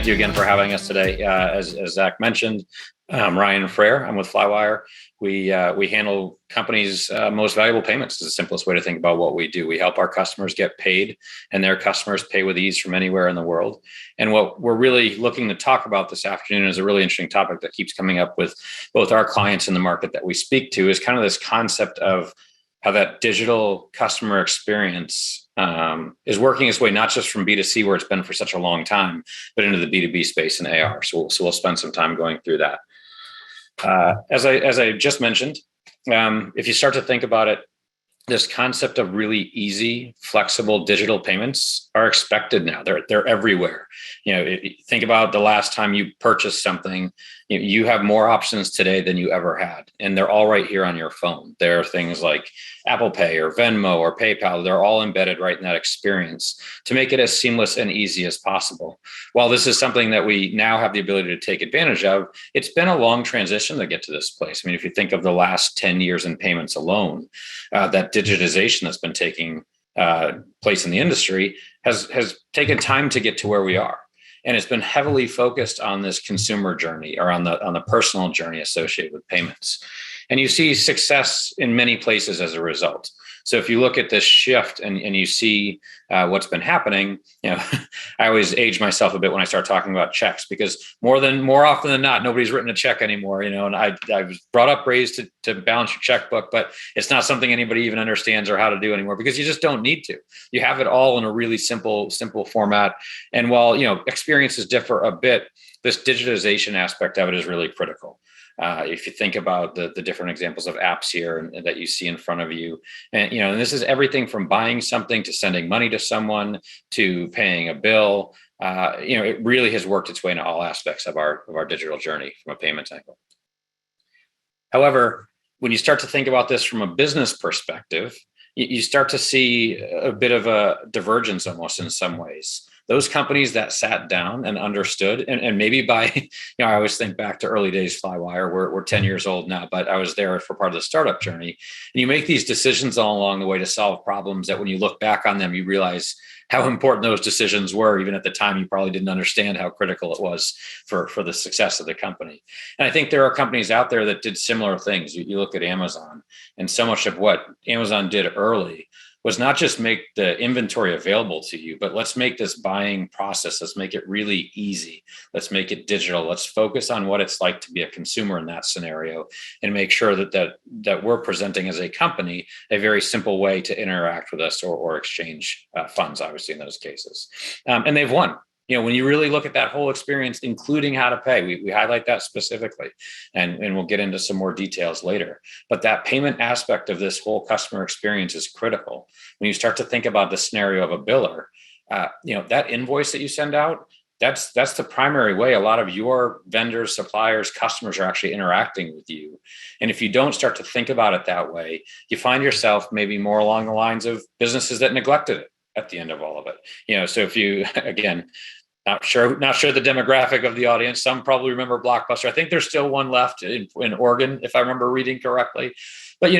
thank you again for having us today. As Zach mentioned, I'm Ryan Frere. I'm with Flywire. We handle companies' most valuable payments is the simplest way to think about what we do. We help our customers get paid and their customers pay with ease from anywhere in the world. And what we're really looking to talk about this afternoon is a really interesting topic that keeps coming up with both our clients and the market that we speak to, is kind of this concept of how that digital customer experience is working its way not just from B2C, where it's been for such a long time, but into the B2B space and AR. So we'll spend some time going through that. As I just mentioned, if you start to think about it, this concept of really easy, flexible digital payments are expected now. They're everywhere. Think about the last time you purchased something. You have more options today than you ever had, and they're all right here on your phone. There are things like Apple Pay or Venmo or PayPal. They're all embedded right in that experience to make it as seamless and easy as possible. While this is something that we now have the ability to take advantage of, it's been a long transition to get to this place. I mean, if you think of the last 10 years in payments alone, that digitization that's been taking place in the industry has taken time to get to where we are. And it's been heavily focused on this consumer journey, or on the personal journey associated with payments. And you see success in many places as a result. So if you look at this shift and you see what's been happening, I always age myself a bit when I start talking about checks, because more often than not, nobody's written a check anymore. And I was raised to balance your checkbook, but it's not something anybody even understands or how to do anymore, because you just don't need to. You have it all in a really simple format. And while experiences differ a bit, this digitization aspect of it is really critical. If you think about the different examples of apps here and that you see in front of you, and this is everything from buying something to sending money to someone to paying a bill. It really has worked its way into all aspects of our digital journey from a payments angle. However, when you start to think about this from a business perspective, you start to see a bit of a divergence almost in some ways. Those companies that sat down and understood, and maybe by, I always think back to early days Flywire. We're 10 years old now, but I was there for part of the startup journey. And you make these decisions all along the way to solve problems that when you look back on them, you realize how important those decisions were. Even at the time, you probably didn't understand how critical it was for the success of the company. And I think there are companies out there that did similar things. You look at Amazon, and so much of what Amazon did early was not just make the inventory available to you, but let's make this buying process, let's make it really easy. Let's make it digital. Let's focus on what it's like to be a consumer in that scenario, and make sure that we're presenting as a company a very simple way to interact with us or exchange funds, obviously, in those cases. And they've won. When you really look at that whole experience, including how to pay, we highlight that specifically, and we'll get into some more details later. But that payment aspect of this whole customer experience is critical. When you start to think about the scenario of a biller, that invoice that you send out, that's the primary way a lot of your vendors, suppliers, customers are actually interacting with you. And if you don't start to think about it that way, you find yourself maybe more along the lines of businesses that neglected it at the end of all of it. So if you, again, not sure the demographic of the audience. Some probably remember Blockbuster. I think there's still one left in Oregon, if I remember reading correctly. But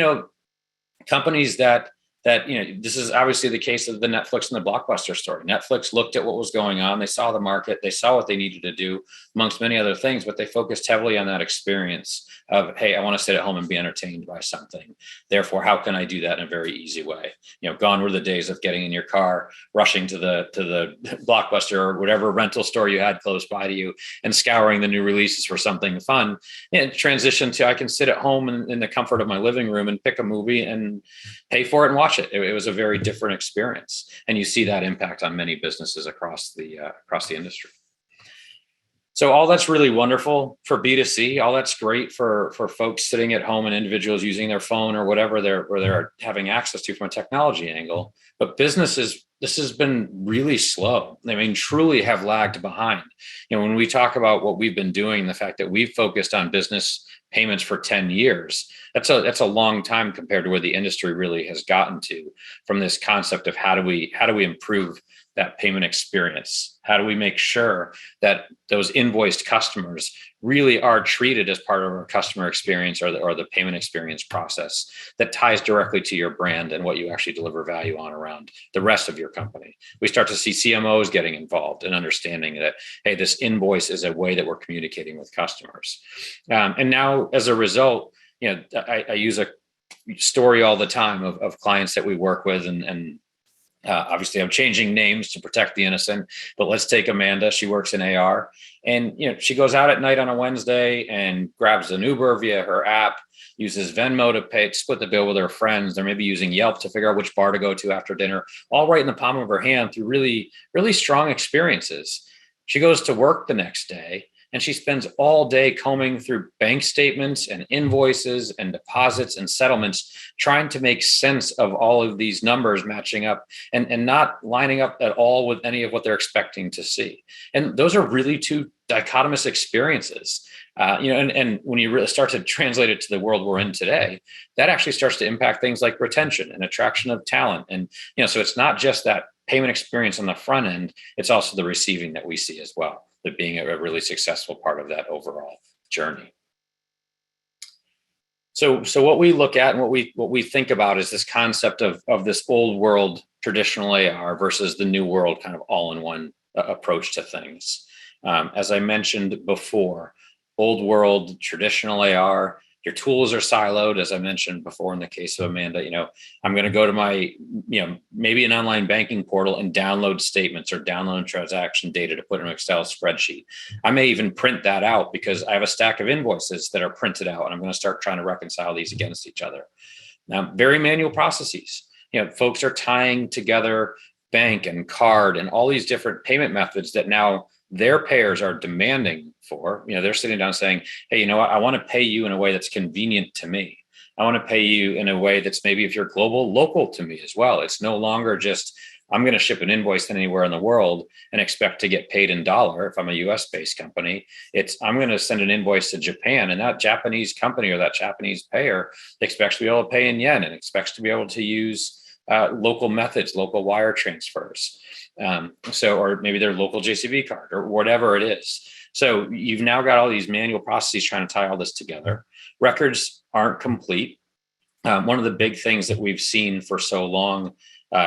companies that this is obviously the case of the Netflix and the Blockbuster story. Netflix looked at what was going on. They saw the market. They saw what they needed to do, amongst many other things, but they focused heavily on that experience of, hey, I want to sit at home and be entertained by something. Therefore, how can I do that in a very easy way? Gone were the days of getting in your car, rushing to the Blockbuster or whatever rental store you had close by to you, and scouring the new releases for something fun. And transition to, I can sit at home in the comfort of my living room and pick a movie and pay for it and watch it. It was a very different experience, and you see that impact on many businesses across the industry. So all that's really wonderful for B2C. All that's great for folks sitting at home and individuals using their phone or whatever they're having access to from a technology angle. But businesses, this has been really slow. I mean, truly have lagged behind. When we talk about what we've been doing, the fact that we've focused on business payments for 10 years, that's a long time compared to where the industry really has gotten to, from this concept of how do we improve that payment experience? How do we make sure that those invoiced customers really are treated as part of our customer experience or the payment experience process that ties directly to your brand and what you actually deliver value on around the rest of your company? We start to see CMOs getting involved and understanding that, hey, this invoice is a way that we're communicating with customers. And now, as a result, I use a story all the time of clients that we work with, and obviously I'm changing names to protect the innocent, but let's take Amanda. She works in AR, and she goes out at night on a Wednesday and grabs an Uber via her app, uses Venmo to pay, split the bill with her friends. They're maybe using Yelp to figure out which bar to go to after dinner, all right in the palm of her hand through really, really strong experiences. She goes to work the next day, and she spends all day combing through bank statements and invoices and deposits and settlements, trying to make sense of all of these numbers matching up and not lining up at all with any of what they're expecting to see. And those are really two dichotomous experiences. And when you really start to translate it to the world we're in today, that actually starts to impact things like retention and attraction of talent. And, so it's not just that payment experience on the front end, it's also the receiving that we see as well, that being a really successful part of that overall journey. So what we look at and what we think about is this concept of this old world traditional AR versus the new world kind of all-in-one approach to things. As I mentioned before, old world traditional AR, your tools are siloed, as I mentioned before in the case of Amanda. I'm going to go to my, maybe an online banking portal and download statements or download transaction data to put in an Excel spreadsheet. I may even print that out because I have a stack of invoices that are printed out, and I'm going to start trying to reconcile these against each other. Now, very manual processes. Folks are tying together bank and card and all these different payment methods that now their payers are demanding for. They're sitting down saying, hey, I want to pay you in a way that's convenient to me. I want to pay you in a way that's maybe, if you're global, local to me as well. It's no longer just, I'm going to ship an invoice anywhere in the world and expect to get paid in dollar if I'm a US based company. It's, I'm going to send an invoice to Japan, and that Japanese company or that Japanese payer expects to be able to pay in yen and expects to be able to use local methods, local wire transfers. Or maybe their local JCB card or whatever it is. So you've now got all these manual processes trying to tie all this together. Records aren't complete. One of the big things that we've seen for so long,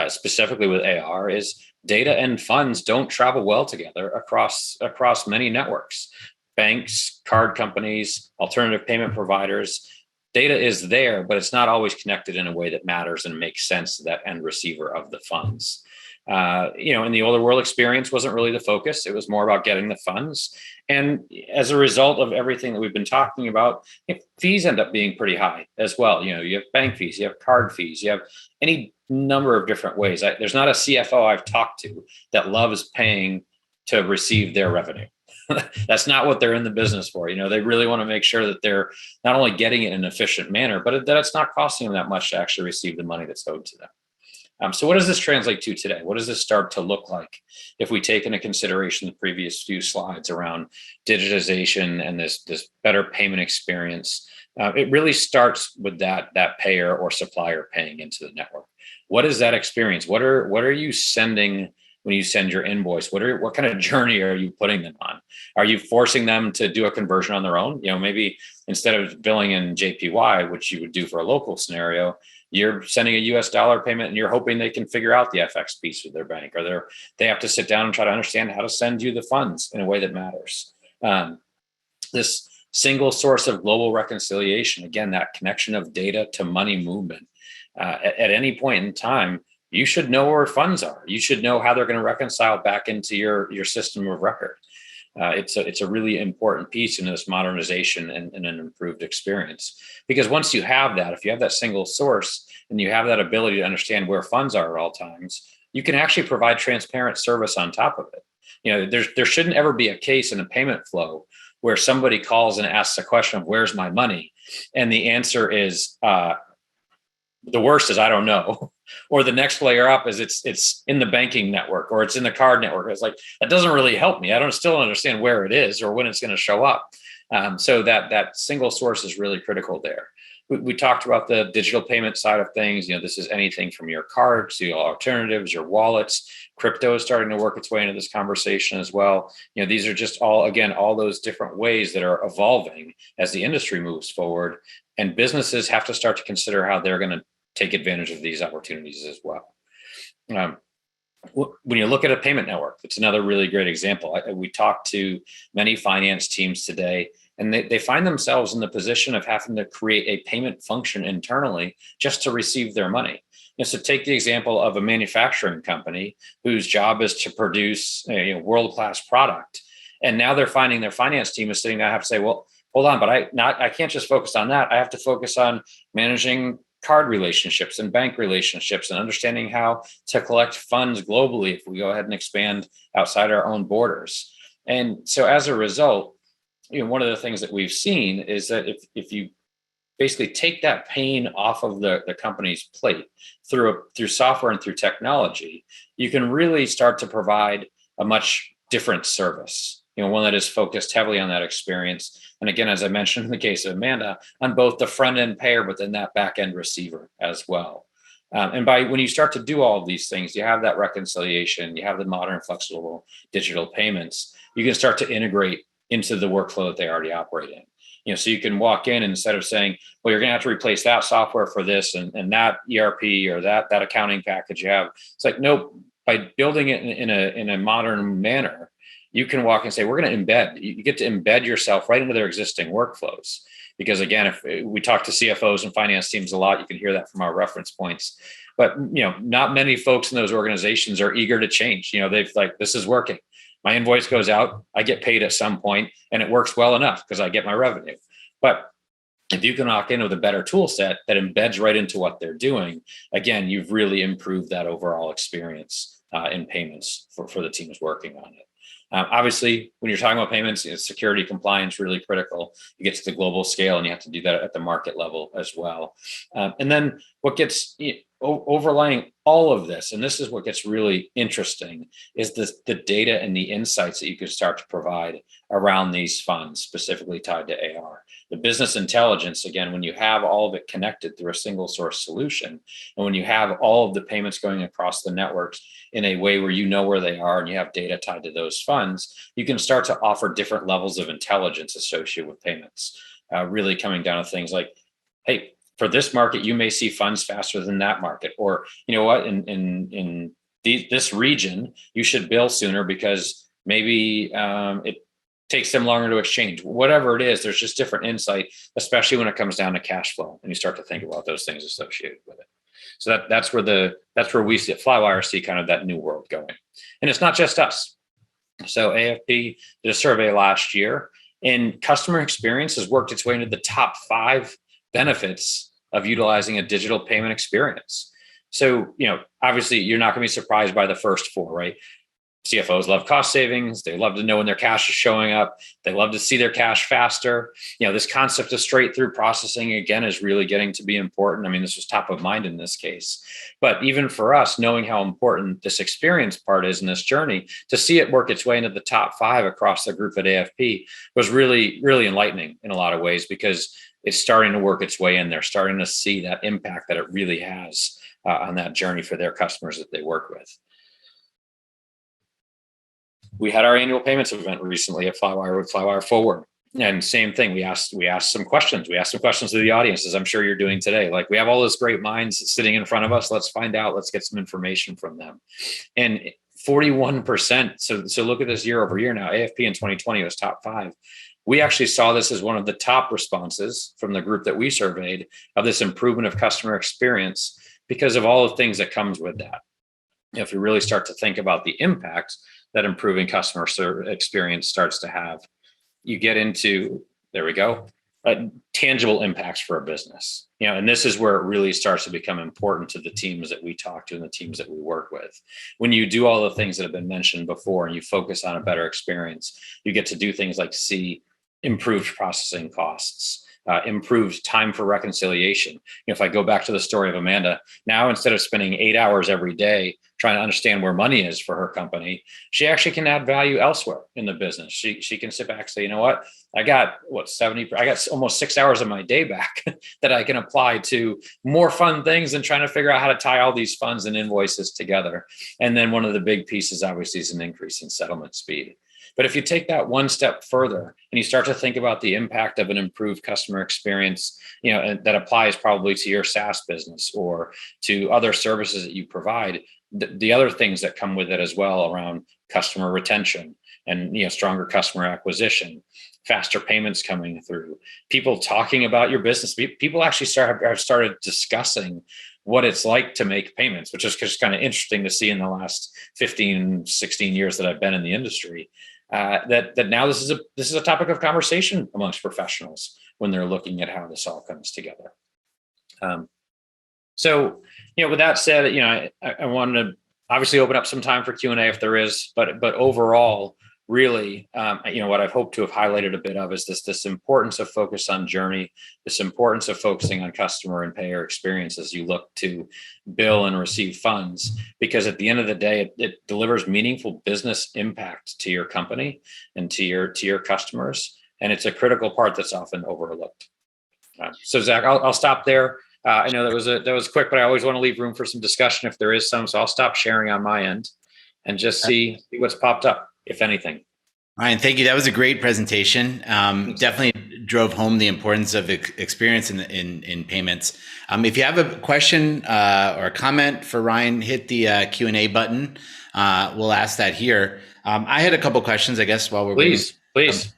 specifically with AR, is data and funds don't travel well together across many networks. Banks, card companies, alternative payment providers. Data is there, but it's not always connected in a way that matters and makes sense to that end receiver of the funds. In the older world, experience wasn't really the focus. It was more about getting the funds. And as a result of everything that we've been talking about, fees end up being pretty high as well. You have bank fees, you have card fees, you have any number of different ways. There's not a CFO I've talked to that loves paying to receive their revenue. That's not what they're in the business for. They really want to make sure that they're not only getting it in an efficient manner, but that it's not costing them that much to actually receive the money that's owed to them. So what does this translate to today? What does this start to look like if we take into consideration the previous few slides around digitization and this better payment experience? It really starts with that payer or supplier paying into the network. What is that experience? What are you sending when you send your invoice? What kind of journey are you putting them on? Are you forcing them to do a conversion on their own? Maybe instead of billing in JPY, which you would do for a local scenario, you're sending a US dollar payment and you're hoping they can figure out the FX piece with their bank, or they have to sit down and try to understand how to send you the funds in a way that matters. This single source of global reconciliation, again, that connection of data to money movement. At any point in time, you should know where funds are. You should know how they're going to reconcile back into your system of record. It's a really important piece in this modernization and an improved experience. Because once you have that, if you have that single source and you have that ability to understand where funds are at all times, you can actually provide transparent service on top of it. There shouldn't ever be a case in a payment flow where somebody calls and asks a question of where's my money, and the answer is the worst is I don't know. Or the next layer up is it's in the banking network or it's in the card network. It's like, that doesn't really help me. I still don't understand where it is or when it's going to show up. So that single source is really critical there. we talked about the digital payment side of things. This is anything from your card to your alternatives, your wallets. Crypto is starting to work its way into this conversation as well. These are just all those different ways that are evolving as the industry moves forward, and businesses have to start to consider how they're going to take advantage of these opportunities as well. When you look at a payment network, it's another really great example. We talked to many finance teams today, and they find themselves in the position of having to create a payment function internally just to receive their money. So take the example of a manufacturing company whose job is to produce a world-class product. And now they're finding their finance team is sitting there, I have to say, well, hold on, but I can't just focus on that. I have to focus on managing card relationships and bank relationships and understanding how to collect funds globally if we go ahead and expand outside our own borders. And so as a result, one of the things that we've seen is that if you basically take that pain off of the company's plate through software and through technology, you can really start to provide a much different service, one that is focused heavily on that experience. And again, as I mentioned in the case of Amanda, on both the front end payer, but then that back end receiver as well. And when you start to do all of these things, you have that reconciliation, you have the modern flexible digital payments, you can start to integrate into the workflow that they already operate in. So you can walk in and instead of saying, well, you're going to have to replace that software for this and that ERP or that accounting package you have. It's like, nope, by building it in a modern manner, you can walk and say, we're going to embed. You get to embed yourself right into their existing workflows. Because again, if we talk to CFOs and finance teams a lot, you can hear that from our reference points. But not many folks in those organizations are eager to change. They've like, this is working. My invoice goes out, I get paid at some point, and it works well enough because I get my revenue. But if you can walk in with a better tool set that embeds right into what they're doing, again, you've really improved that overall experience in payments for the teams working on it. Obviously, when you're talking about payments, security compliance really critical. You get to the global scale, and you have to do that at the market level as well. And then what gets overlying all of this, and this is what gets really interesting, is the data and the insights that you can start to provide around these funds, specifically tied to AR. The business intelligence, again, when you have all of it connected through a single source solution, and when you have all of the payments going across the networks in a way where you know where they are and you have data tied to those funds, you can start to offer different levels of intelligence associated with payments, really coming down to things like, hey, for this market, you may see funds faster than that market. Or, you know what, in this region, you should bill sooner because maybe it takes them longer to exchange. Whatever it is, there's just different insight, especially when it comes down to cash flow, and you start to think about those things associated with it. So that's where we see at Flywire see kind of that new world going. And it's not just us. So AFP did a survey last year, and customer experience has worked its way into the top 5 benefits of utilizing a digital payment experience. So, obviously you're not going to be surprised by the first 4, right? CFOs love cost savings. They love to know when their cash is showing up. They love to see their cash faster. This concept of straight through processing, again, is really getting to be important. I mean, this was top of mind in this case. But even for us, knowing how important this experience part is in this journey, to see it work its way into the top 5 across the group at AFP was really, really enlightening in a lot of ways, because it's starting to work its way in. They're starting to see that impact that it really has on that journey for their customers that they work with. We had our annual payments event recently at Flywire with Flywire Forward. And same thing, we asked some questions. We asked some questions to the audience, as I'm sure you're doing today. Like, we have all those great minds sitting in front of us. Let's find out. Let's get some information from them. And 41%. So look at this year over year now. AFP in 2020 was top 5. We actually saw this as one of the top responses from the group that we surveyed of this improvement of customer experience, because of all the things that comes with that. If you really start to think about the impact that improving customer experience starts to have, you get into, there we go, tangible impacts for a business. And this is where it really starts to become important to the teams that we talk to and the teams that we work with. When you do all the things that have been mentioned before and you focus on a better experience, you get to do things like see improved processing costs. improved time for reconciliation. If I go back to the story of Amanda, now instead of spending 8 hours every day trying to understand where money is for her company, she actually can add value elsewhere in the business. She can sit back and say, you know what, I got almost 6 hours of my day back that I can apply to more fun things than trying to figure out how to tie all these funds and invoices together. And then one of the big pieces obviously is an increase in settlement speed. But if you take that one step further and you start to think about the impact of an improved customer experience, and that applies probably to your SaaS business or to other services that you provide, the other things that come with it as well around customer retention and stronger customer acquisition, faster payments coming through, people talking about your business. People actually have started discussing what it's like to make payments, which is just kind of interesting to see in the last 15, 16 years that I've been in the industry. That now this is a topic of conversation amongst professionals when they're looking at how this all comes together. So with that said, I wanted to obviously open up some time for Q&A if there is, but overall, really, what I've hoped to have highlighted a bit of is this importance of focus on journey, this importance of focusing on customer and payer experience as you look to bill and receive funds, because at the end of the day, it delivers meaningful business impact to your company and to your customers, and it's a critical part that's often overlooked. So Zach, I'll stop there. I know that was quick, but I always want to leave room for some discussion if there is some. So I'll stop sharing on my end and just see what's popped up, if anything. Ryan, thank you. That was a great presentation. Definitely drove home the importance of experience in payments. If you have a question or a comment for Ryan, hit the Q&A button. We'll ask that here. I had a couple questions, I guess, while we're waiting. Please.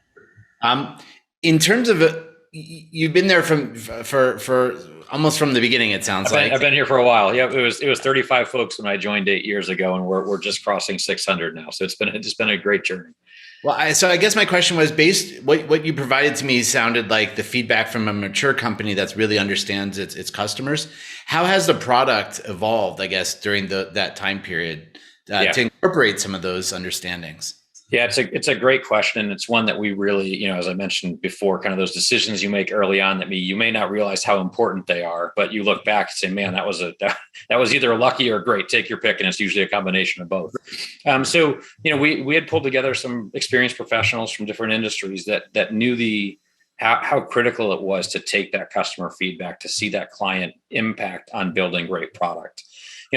In terms of you've been there for almost from the beginning, it sounds like. I've been here for a while. Yeah, it was 35 folks when I joined 8 years ago, and we're just crossing 600 now. So it's been a great journey. Well, so I guess my question was based what you provided to me sounded like the feedback from a mature company that really understands its customers. How has the product evolved, I guess, during that time period to incorporate some of those understandings? Yeah, it's a great question. And it's one that we really, as I mentioned before, kind of those decisions you make early on that you may not realize how important they are, but you look back and say, man, that was either lucky or great. Take your pick. And it's usually a combination of both. So, we had pulled together some experienced professionals from different industries that knew how critical it was to take that customer feedback, to see that client impact on building great product.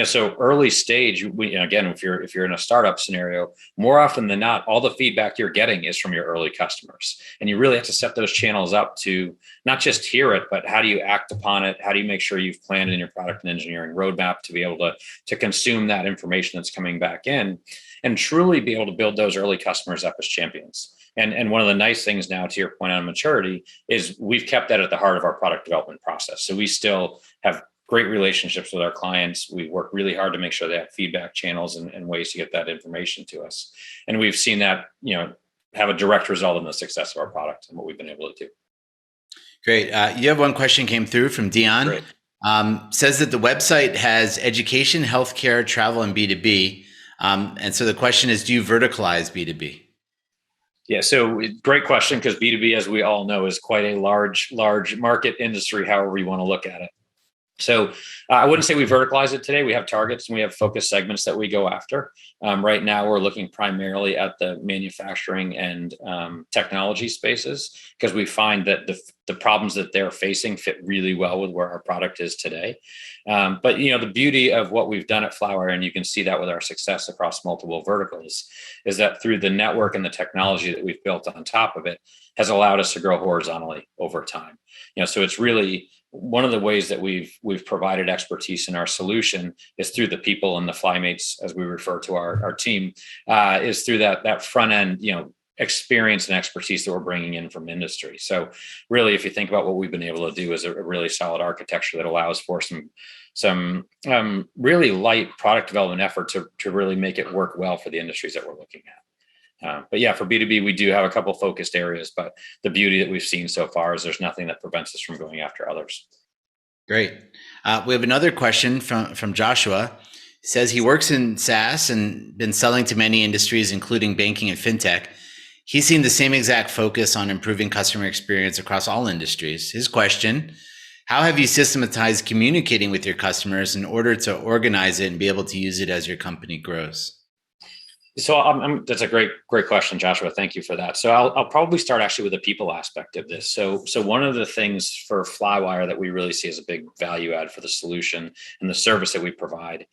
So early stage, again, if you're in a startup scenario, more often than not, all the feedback you're getting is from your early customers. And you really have to set those channels up to not just hear it, but how do you act upon it? How do you make sure you've planned in your product and engineering roadmap to be able to consume that information that's coming back in and truly be able to build those early customers up as champions? And one of the nice things now, to your point on maturity, is we've kept that at the heart of our product development process. So we still have great relationships with our clients. We work really hard to make sure they have feedback channels and ways to get that information to us. And we've seen that, have a direct result in the success of our product and what we've been able to do. Great. You have one question came through from Dion. Great. Says that the website has education, healthcare, travel, and B2B. And so the question is, do you verticalize B2B? Yeah, so great question, because B2B, as we all know, is quite a large market industry, however you want to look at it. So I wouldn't say we verticalize it today. We have targets and we have focus segments that we go after. Right now, we're looking primarily at the manufacturing and technology spaces, because we find that the problems that they're facing fit really well with where our product is today. But the beauty of what we've done at Flywire, and you can see that with our success across multiple verticals, is that through the network and the technology that we've built on top of it has allowed us to grow horizontally over time. So it's really one of the ways that we've provided expertise in our solution is through the people and the Flymates, as we refer to our team, is through that front end, experience and expertise that we're bringing in from industry. So really, if you think about what we've been able to do is a really solid architecture that allows for some really light product development effort to really make it work well for the industries that we're looking at. But yeah, for B2B, we do have a couple focused areas, but the beauty that we've seen so far is there's nothing that prevents us from going after others. Great. We have another question from Joshua. He says he works in SaaS and been selling to many industries, including banking and fintech. He's seen the same exact focus on improving customer experience across all industries. His question: how have you systematized communicating with your customers in order to organize it and be able to use it as your company grows? So that's a great question, Joshua. Thank you for that. So I'll probably start actually with the people aspect of this. So one of the things for Flywire that we really see as a big value add for the solution and the service that we provide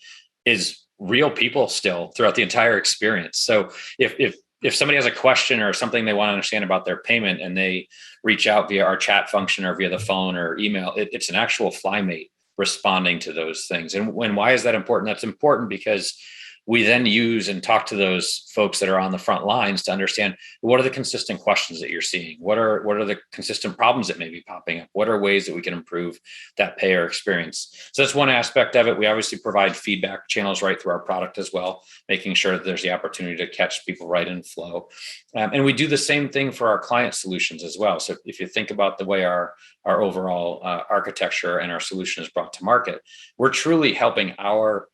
is real people still throughout the entire experience. So if somebody has a question or something they want to understand about their payment and they reach out via our chat function or via the phone or email, it's an actual FlyMate responding to those things. And why is that important? That's important because we then use and talk to those folks that are on the front lines to understand what are the consistent questions that you're seeing? What are the consistent problems that may be popping up? What are ways that we can improve that payer experience? So that's one aspect of it. We obviously provide feedback channels right through our product as well, making sure that there's the opportunity to catch people right in flow. And we do the same thing for our client solutions as well. So if you think about the way our overall architecture and our solution is brought to market, we're truly helping our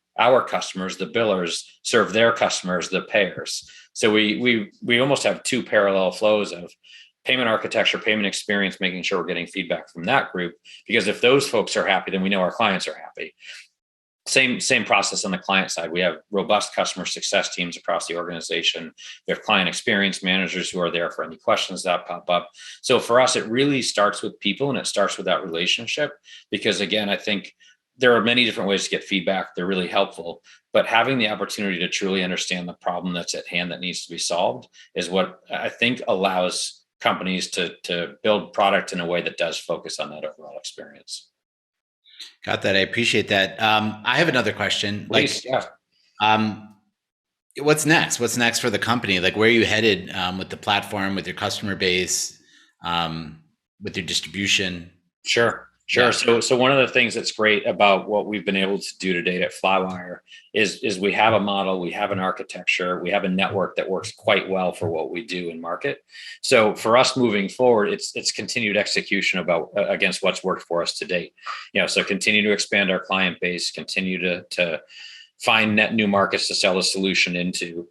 customers, the billers, serve their customers, the payers. So we almost have two parallel flows of payment architecture, payment experience, making sure we're getting feedback from that group. Because if those folks are happy, then we know our clients are happy. Same process on the client side. We have robust customer success teams across the organization. We have client experience managers who are there for any questions that pop up. So for us, it really starts with people and it starts with that relationship. Because again, I think there are many different ways to get feedback. They're really helpful, but having the opportunity to truly understand the problem that's at hand that needs to be solved is what I think allows companies to build product in a way that does focus on that overall experience. Got that. I appreciate that. I have another question. Please, yeah. What's next? What's next for the company? Like, where are you headed with the platform, with your customer base, with your distribution? Sure. Yeah. So one of the things that's great about what we've been able to do to date at Flywire is we have a model, we have an architecture, we have a network that works quite well for what we do in market. So for us moving forward, it's continued execution against what's worked for us to date. So continue to expand our client base, continue to find net new markets to sell the solution into.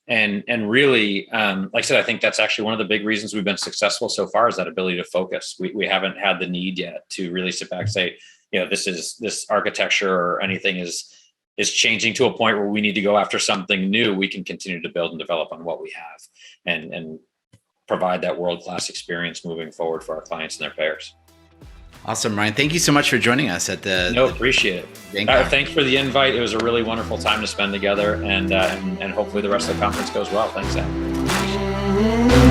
And really, like I said, I think that's actually one of the big reasons we've been successful so far is that ability to focus. We haven't had the need yet to really sit back and say, this architecture or anything is changing to a point where we need to go after something new. We can continue to build and develop on what we have and provide that world-class experience moving forward for our clients and their payers. Awesome, Ryan. Thank you so much for joining us at the. No, appreciate it. Thanks for the invite. It was a really wonderful time to spend together, and hopefully the rest of the conference goes well. Thanks, Adam.